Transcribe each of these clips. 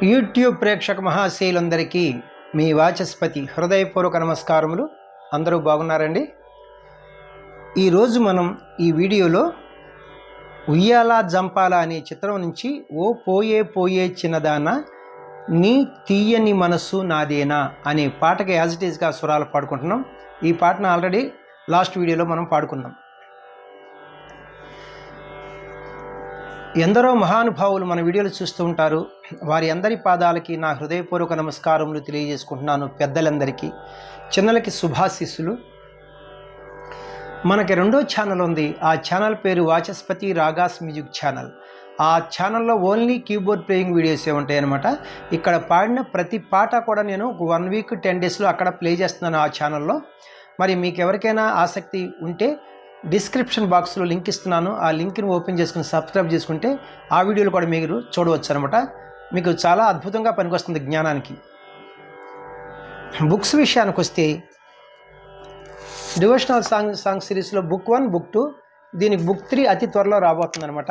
YouTube ప్రేక్షక మహాశయులందరికీ మీ వాచస్పతి హృదయపూర్వక నమస్కారములు. అందరూ బాగున్నారండి. ఈరోజు మనం ఈ వీడియోలో ఉయ్యాల జంపాల అనే చిత్రం నుంచి ఓ పోయే పోయే చిన్నదాన నీ తీయని మనసు నాదేనా అనే పాటకి యాజ్ ఇట్ ఈజ్గా స్వరాలు పాడుకుంటున్నాం. ఈ పాటను ఆల్రెడీ లాస్ట్ వీడియోలో మనం పాడుకున్నాం. ఎందరో మహానుభావులు మన వీడియోలు చూస్తూ ఉంటారు. వారి అందరి పాదాలకి నా హృదయపూర్వక నమస్కారములు తెలియజేసుకుంటున్నాను. పెద్దలందరికీ, చిన్నలకి శుభాశీస్సులు. మనకి రెండో ఛానల్ ఉంది. ఆ ఛానల్ పేరు వాచస్పతి రాగాస్ మ్యూజిక్ ఛానల్. ఆ ఛానల్లో ఓన్లీ కీబోర్డ్ ప్లేయింగ్ వీడియోసే ఉంటాయి అన్నమాట. ఇక్కడ పాడిన ప్రతి పాట కూడా నేను 1 వీక్ 10 డేస్లో అక్కడ ప్లే చేస్తున్నాను ఆ ఛానల్లో. మరి మీకు ఎవరికైనా ఆసక్తి ఉంటే డిస్క్రిప్షన్ బాక్స్లో లింక్ ఇస్తున్నాను. ఆ లింక్ని ఓపెన్ చేసుకుని సబ్స్క్రైబ్ చేసుకుంటే ఆ వీడియోలు కూడా మీరు చూడవచ్చు అనమాట. మీకు చాలా అద్భుతంగా పనికొస్తుంది జ్ఞానానికి. బుక్స్ విషయానికి వస్తే డివోషనల్ సాంగ్ సిరీస్లో బుక్ 1, బుక్ 2, దీనికి బుక్ 3 అతి త్వరలో రాబోతుంది అనమాట.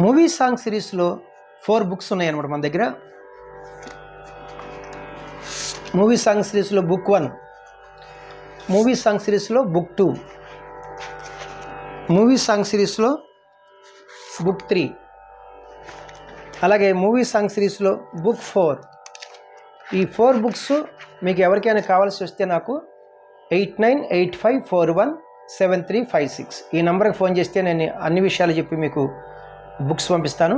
మూవీ సాంగ్ సిరీస్లో 4 బుక్స్ ఉన్నాయన్నమాట మన దగ్గర. మూవీ సాంగ్ సిరీస్లో బుక్ 1, మూవీ సాంగ్ సిరీస్లో బుక్ 2, మూవీ సాంగ్ సిరీస్లో బుక్ 3, అలాగే మూవీ సాంగ్ సిరీస్లో బుక్ 4. ఈ 4 బుక్స్ మీకు ఎవరికైనా కావాల్సి వస్తే నాకు 8985417356 ఈ నెంబర్కి ఫోన్ చేస్తే నేను అన్ని విషయాలు చెప్పి మీకు బుక్స్ పంపిస్తాను.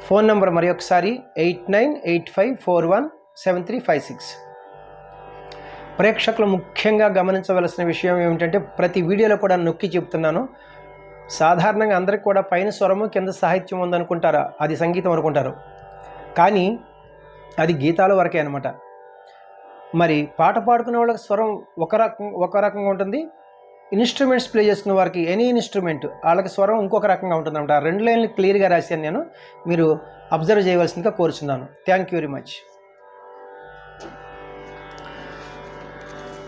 ఫోన్ నెంబర్ మరి ఒకసారి 8985417356. ప్రేక్షకులు ముఖ్యంగా గమనించవలసిన విషయం ఏమిటంటే ప్రతి వీడియోలో కూడా నొక్కి చెప్తున్నాను. సాధారణంగా అందరికి కూడా పైన స్వరము కింద సాహిత్యం ఉందనుకుంటారా, అది సంగీతం అనుకుంటారు. కానీ అది గీతాల వరకే అనమాట. మరి పాట పాడుకునే వాళ్ళకి స్వరం ఒక రకంగా ఉంటుంది. ఇన్స్ట్రుమెంట్స్ ప్లే చేసుకునే వారికి ఎనీ ఇన్స్ట్రుమెంట్ వాళ్ళకి స్వరం ఇంకొక రకంగా ఉంటుంది అనమాట. 2 లైన్లు క్లియర్గా రాశాను నేను. మీరు అబ్జర్వ్ చేయవలసిందిగా కోరుచున్నాను. Thank you very much.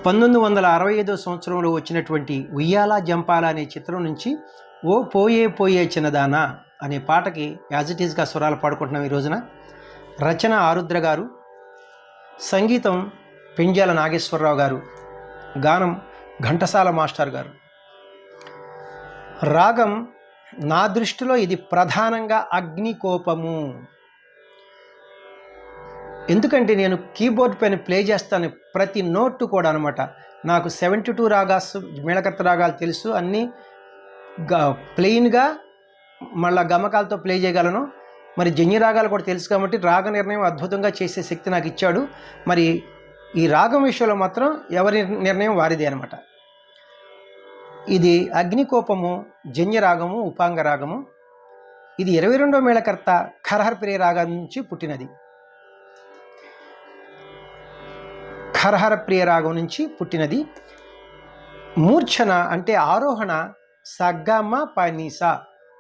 1965 సంవత్సరంలో వచ్చినటువంటి ఉయ్యాల జంపాల అనే చిత్రం నుంచి ఓ పోయే పోయే చిన్నదానా అనే పాటకి యాజ్ ఇట్ ఈజ్గా స్వరాలు పాడుకుంటున్నాం ఈ రోజున. రచన ఆరుద్ర గారు, సంగీతం పెంజాల నాగేశ్వరరావు గారు, గానం ఘంటసాల మాస్టర్ గారు. రాగం నా దృష్టిలో ఇది ప్రధానంగా అగ్నికోపము. ఎందుకంటే నేను కీబోర్డ్ పైన ప్లే చేస్తాను ప్రతి నోటు కూడా అనమాట. నాకు 72 రాగాస్ మేళకర్త రాగాలు తెలుసు. అన్నీ ప్లెయిన్గా మళ్ళీ గమకాలతో ప్లే చేయగలను. మరి జన్య రాగాలు కూడా తెలుసు కాబట్టి రాగ నిర్ణయం అద్భుతంగా చేసే శక్తి నాకు ఇచ్చాడు. మరి ఈ రాగం విషయంలో మాత్రం ఎవరి నిర్ణయం వారిదే అనమాట. ఇది అగ్నికోపము, జన్య రాగము, ఉపాంగ రాగము. ఇది 22వ మేళకర్త ఖరహర్ ప్రియ రాగం నుంచి పుట్టినది. ఖరహర ప్రియ రాగం నుంచి పుట్టినది. మూర్ఛన అంటే ఆరోహణ సగ్గమ పనీసా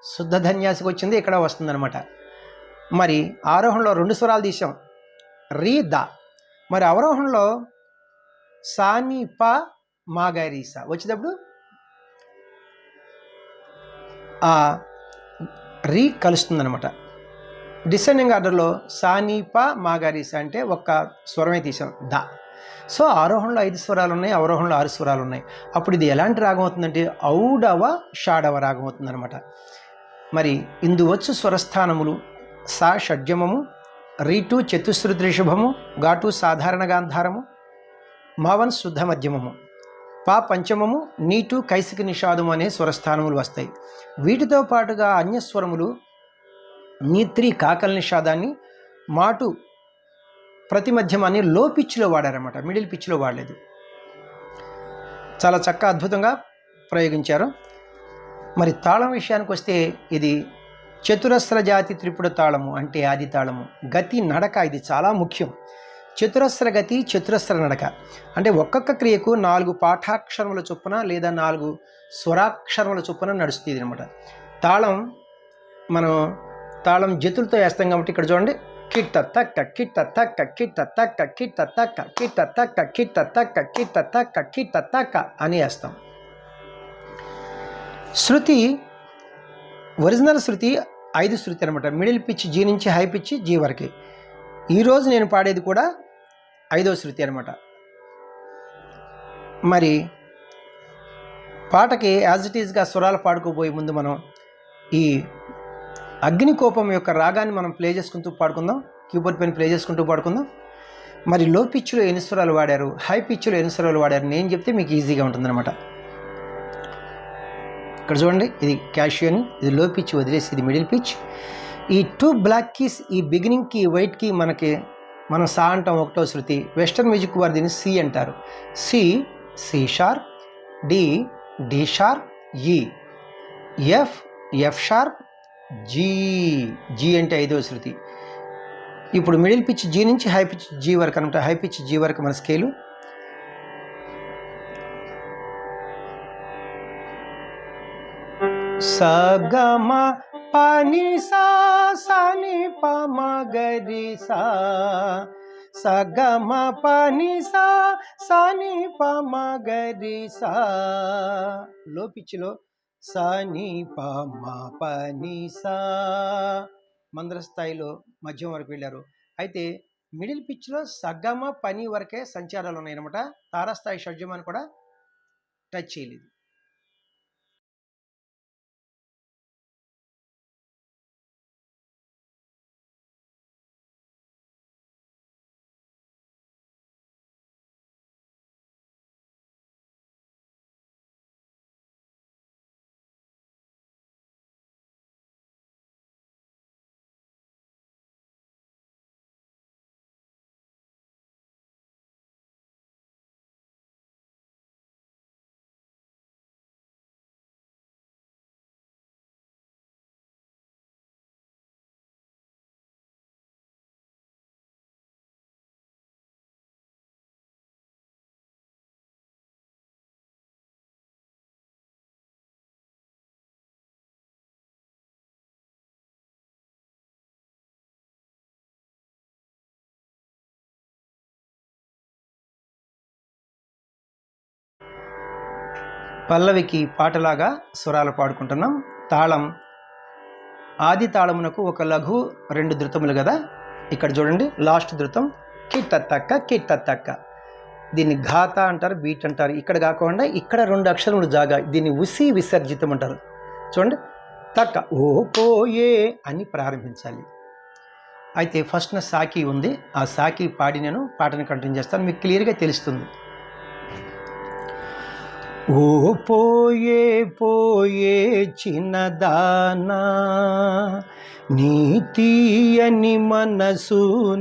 శుద్ధ ధన్యాసికి వచ్చింది, ఇక్కడ వస్తుందన్నమాట. మరి ఆరోహణలో 2 స్వరాలు తీసాం, రీ ద. మరి అవరోహణలో సాని ప మాగారీసా వచ్చేటప్పుడు ఆ రీ కలుస్తుందన్నమాట. డిసెండింగ్ ఆర్డర్లో సాని ప మాగారీసా అంటే ఒక్క స్వరమే తీసాం, ద. సో ఆరోహణలో 5 స్వరాలు ఉన్నాయి, అవరోహణలో 6 స్వరాలు ఉన్నాయి. అప్పుడు ఇది ఎలాంటి రాగం అవుతుందంటే ఔడవ షాడవ రాగం అవుతుందన్నమాట. మరి ఇందువచ్చు స్వరస్థానములు సా షడ్జమము, రీటు చతుశ్రుతి రిషభము, ఘాటు సాధారణ గాంధారము, మావన్ శుద్ధ మధ్యమము, పా పంచమము, నీటు కైసిక నిషాదము అనే స్వరస్థానములు వస్తాయి. వీటితో పాటుగా అన్యస్వరములు నీత్రి కాకల నిషాదాన్ని, మాటు ప్రతి మధ్యమాన్ని లో పిచ్లో వాడారన్నమాట, మిడిల్ పిచ్లో వాడలేదు. చాలా చక్కగా అద్భుతంగా ప్రయోగించారు. మరి తాళం విషయానికి వస్తే ఇది చతురస్ర జాతి త్రిపుడ తాళము అంటే ఆది తాళము. గతి నడక ఇది చాలా ముఖ్యం. చతురస్ర గతి, చతురస్ర నడక అంటే ఒక్కొక్క క్రియకు 4 పాఠాక్షరముల చొప్పున లేదా 4 స్వరాక్షరముల చొప్పున నడుస్తుంది అనమాట. మనం తాళం జతులతో వేస్తాం కాబట్టి ఇక్కడ చూడండి, కిట్ట తక్క కిట్ట తక్క కిట్ట తక్క కిట్ట తక్క కిట్ట తక్క కిట్ట తక్క కిట్ట తక్క కిట్ట తక్క అని వేస్తాం. శృతి ఒరిజినల్ శృతి 5 శృతి అనమాట. మిడిల్ పిచ్ జీ నుంచి హై పిచ్ జీ వరకు. ఈరోజు నేను పాడేది కూడా 5వ శృతి అనమాట. మరి పాటకి యాజ్ ఇట్ ఈజ్గా స్వరాలు పాడుకోబోయే ముందు మనం ఈ అగ్నికోపం యొక్క రాగాన్ని మనం ప్లే చేసుకుంటూ పాడుకుందాం. కీబోర్డ్ పైన ప్లే చేసుకుంటూ పాడుకుందాం. మరి లో పిచ్లో ఎన్ని స్వరాలు వాడారు, హై పిచ్లో ఎన్ని స్వరాలు వాడారు నేను చెప్తే మీకు ఈజీగా ఉంటుందన్నమాట. ఇక్కడ చూడండి, ఇది క్యాషియోని, ఇది లో పిచ్ వదిలేసి ఇది మిడిల్ పిచ్. ఈ 2 బ్లాక్ కీస్, ఈ బిగినింగ్కి వైట్కి మనం సా అంటాం 1వ శృతి. వెస్టర్న్ మ్యూజిక్ వారు దీన్ని సి అంటారు. C, C sharp, D, D sharp, E, F, F sharp, G, G అంటే 5వ శృతి. ఇప్పుడు మిడిల్ పిచ్ జీ నుంచి హై పిచ్ జీ వరకు అనమాట. హై పిచ్ జీ వరకు మన స్కేలు. సగమ పని సా సని పమ గరి సా, సగమ పని సా సని పమ గరి సా. లో పిచ్లో సని పమ పని సా, మంద్ర స్థాయిలో మధ్యం వరకు వెళ్ళారు. అయితే మిడిల్ పిచ్లో సగమ పని వరకే సంచారాలు ఉన్నాయన్నమాట. తారాస్థాయి షడ్జమాన్ని కూడా టచ్ చేయలేదు. పల్లవికి పాటలాగా స్వరాలు పాడుకుంటున్నాం. తాళం ఆది తాళమునకు ఒక లఘు 2 ధృతములు కదా. ఇక్కడ చూడండి, లాస్ట్ ధృతం కిట్టత్తక్క కిట్టత్తక్క. దీన్ని ఘాత అంటారు, బీట్ అంటారు. ఇక్కడ కాకుండా ఇక్కడ 2 అక్షరములు జాగా, దీన్ని ఉసి విసర్జితం అంటారు. చూడండి, తక్క ఓ పోయే అని ప్రారంభించాలి. అయితే ఫస్ట్ నా సాకి ఉంది, ఆ సాకి పాడి నేను పాటను కంటిన్యూ చేస్తాను, మీకు క్లియర్గా తెలుస్తుంది. ఓ పోయే పోయే చిన్నదానా, నీ తీయని మనసు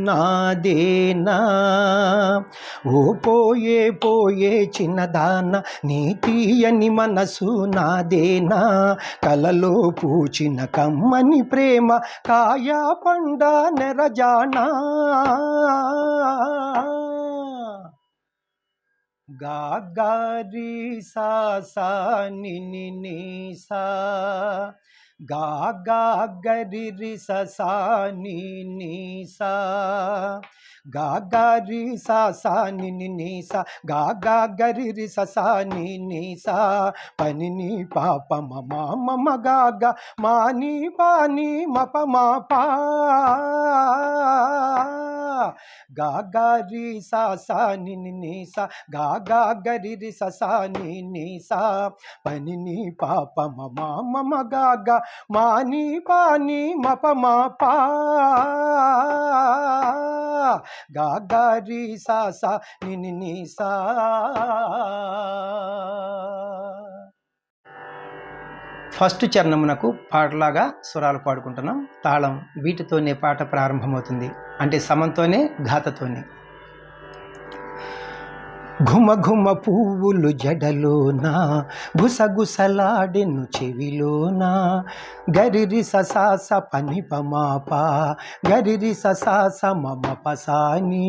నాదేనా. ఓ పోయే పోయే చిన్నదానా, నీ తీయని మనసు నాదేనా. కలలో పూచిన కమ్మని ప్రేమ కాయా పండ నెరజానా. గా గా రి సా సా ని ని ని సా, గా గా గరి రి సా సా ని ని సా, గా గా రి సా సా ని ని ని సా, గా గా గరి రి సా సా ని ని సా. పని ని పాప మమ మమ గా గా మా ని పా ని మ ప మా పా. గా గా రి సా సా ని ని ని సా, గా గా గరి రి సా సా ని ని సా. పని ని పాప మమ మమ గా గా మా ని పా ని మ ప మా పా. గా గా రి సా సా ని ని ని సా. ఫస్ట్ చరణమునకు పాటలాగా స్వరాలు పాడుకుంటున్నాం. తాళం వీటితోనే పాట ప్రారంభమవుతుంది, అంటే సమంతోనే ఘాతతోనే. ఘుమ ఘుమ పువ్వులు జడలోనా, గుసగుసలాడెను చెవిలోనా. గరిరి ససాస పని పమాప, గరిరి ససాస మమ పసాని.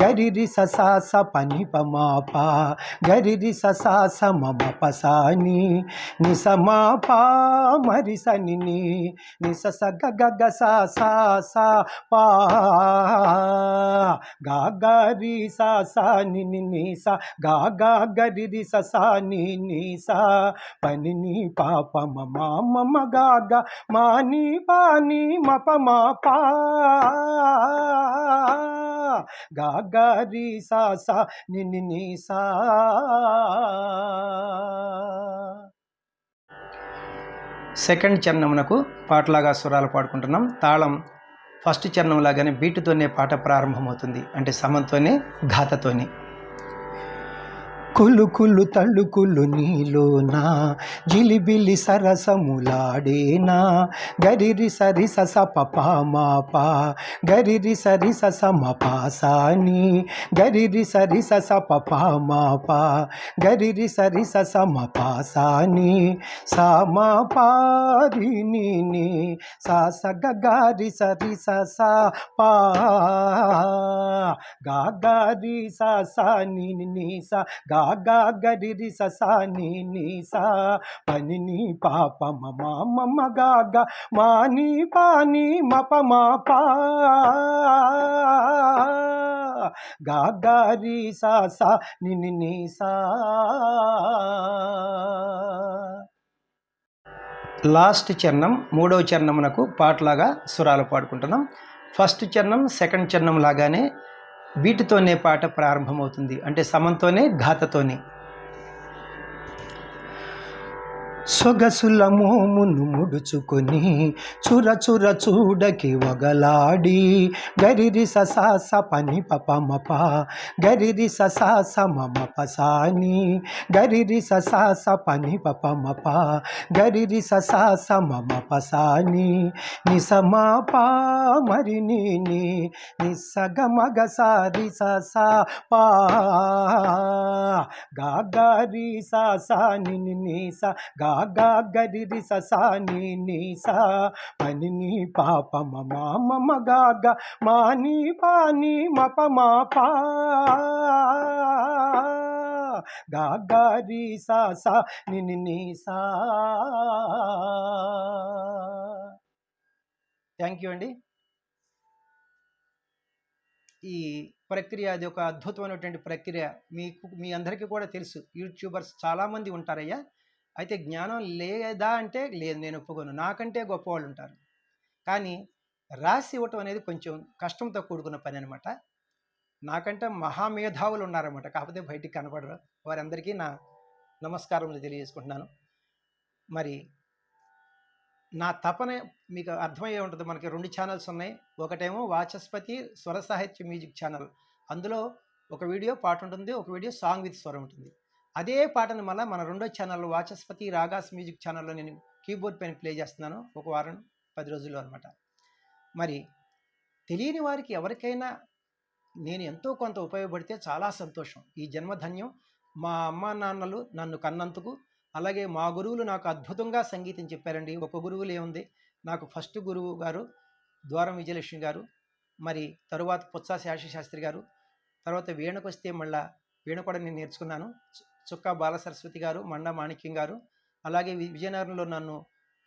గరిరి ససాస పని పమాప, గరిరి ససాస మమ పసాని. నిసమా పా మరి సని నిస స గ గ గ సా సా సా పా. గా గా రి సా సా ని ని ని సా గా గా గరి రి స సా ని సా పని ని పాప మా మమ గా గా మా ని పా ని మ ప మా పా గా గా రి సా సా ని సా. సెకండ్ చరణమునకు పాటలాగా స్వరాలు పాడుకుంటున్నాం. తాళం ఫస్ట్ చరణం లాగానే బీటుతోనే పాట ప్రారంభమవుతుంది, అంటే సమంతోనే ఘాతతోనే. కులు కులు తళుకులు నీలోనా జిలిబిలి సరసములాడేనా గరిరి సరి స ప మా పా గరిరి సరి స మ పా సాని గరిరి సరి స ప మా పా గరిరి సరి స మ పా సాని సా మా పా రి ని సా స గ గా రి సరి స పా గా గా రి సా ని సా గా గా గరి రి స సా ని సా పని ని పాప మమ మమ గా గా మా ని పా ని మ ప మా పా గా గా రి సా సా ని సా. లాస్ట్ చరణం మూడవ చరణమునకు పాటలాగా స్వరాలు పాడుకుంటున్నాం. ఫస్ట్ చరణం సెకండ్ చరణం లాగానే బీటుతోనే పాట ప్రారంభమవుతుంది, అంటే సమంతోనే ఘాతతోనే. సొగసుల మోమును ముడుచుకొని చుర చుర చూడకి వగలాడి గరిరి స పని పప మప గరిరి స మమ పసాని గరిరి స పని పప మప గరిరి స మమ పసాని నిసమా పా మరి ని నిసగ మగ సారి స పా గా గా రి సా ని సా గా గా గరి రి స సా ని సా పని ని పాప మమ మమ గా గా మా ని పా ని మ ప మా పా గా గా రి సా సా ని సా. థ్యాంక్ యూ అండి. ఈ ప్రక్రియ అది ఒక అద్భుతమైనటువంటి ప్రక్రియ. మీ అందరికీ కూడా తెలుసు, యూట్యూబర్స్ చాలామంది ఉంటారయ్యా. అయితే జ్ఞానం లేదా అంటే లేదు, నేను ఒప్పుకోను. నాకంటే గొప్పవాళ్ళు ఉంటారు, కానీ రాసి ఇవ్వటం అనేది కొంచెం కష్టంతో కూడుకున్న పని అనమాట. నాకంటే మహామేధావులు ఉన్నారన్నమాట, కాకపోతే బయటికి కనపడరు. వారందరికీ నా నమస్కారములు తెలియజేసుకుంటున్నాను. మరి నా తపన మీకు అర్థమయ్యే ఉంటుంది. మనకి 2 ఛానల్స్ ఉన్నాయి. ఒకటేమో వాచస్పతి స్వర సాహిత్య మ్యూజిక్ ఛానల్, అందులో ఒక వీడియో పాట ఉంటుంది, ఒక వీడియో సాంగ్ విత్ స్వరం ఉంటుంది. అదే పాటను మళ్ళీ మన రెండో ఛానల్లో వాచస్పతి రాగాస్ మ్యూజిక్ ఛానల్లో నేను కీబోర్డ్ పైన ప్లే చేస్తున్నాను, ఒక వారం 10 రోజుల్లో అనమాట. మరి తెలియని వారికి ఎవరికైనా నేను ఎంతో కొంత ఉపయోగపడితే చాలా సంతోషం. ఈ జన్మధన్యం. మా అమ్మా నాన్నలు నన్ను కన్నందుకు, అలాగే మా గురువులు నాకు అద్భుతంగా సంగీతం చెప్పారండి. ఒక గురువులు ఏముంది, నాకు ఫస్ట్ గురువు గారు ద్వారం విజయలక్ష్మి గారు, మరి తరువాత పుత్సా శాస్త్రి గారు, తర్వాత వీణకు వస్తే మళ్ళా వీణ కూడా నేను నేర్చుకున్నాను. చుక్కా బాలసరస్వతి గారు, మండ మాణిక్యం గారు, అలాగే విజయనగరంలో నన్ను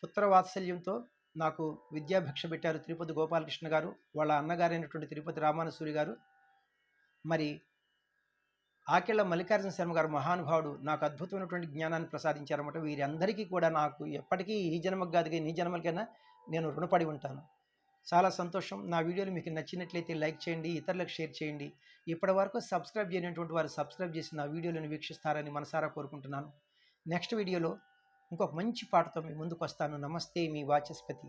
పుత్ర వాత్సల్యంతో నాకు విద్యాభిక్ష పెట్టారు తిరుపతి గోపాలకృష్ణ గారు, వాళ్ళ అన్నగారైనటువంటి తిరుపతి రామానుసూరి గారు, మరి ఆకెళ్ళ మల్లికార్జున శర్మ గారు మహానుభావుడు నాకు అద్భుతమైనటువంటి జ్ఞానాన్ని ప్రసాదించారన్నమాట. వీరందరికీ కూడా నాకు ఎప్పటికీ ఈ జన్మకు కాదు కానీ ఈ జన్మలకైనా నేను రుణపడి ఉంటాను. చాలా సంతోషం. నా వీడియోలు మీకు నచ్చినట్లయితే లైక్ చేయండి, ఇతరులకు షేర్ చేయండి. ఇప్పటి వరకు సబ్స్క్రైబ్ చేయనటువంటి వారు సబ్స్క్రైబ్ చేసి నా వీడియోలను వీక్షిస్తారని మనసారా కోరుకుంటున్నాను. నెక్స్ట్ వీడియోలో ఇంకొక మంచి పాటతో మీ ముందుకు వస్తాను. నమస్తే, మీ వాచస్పతి.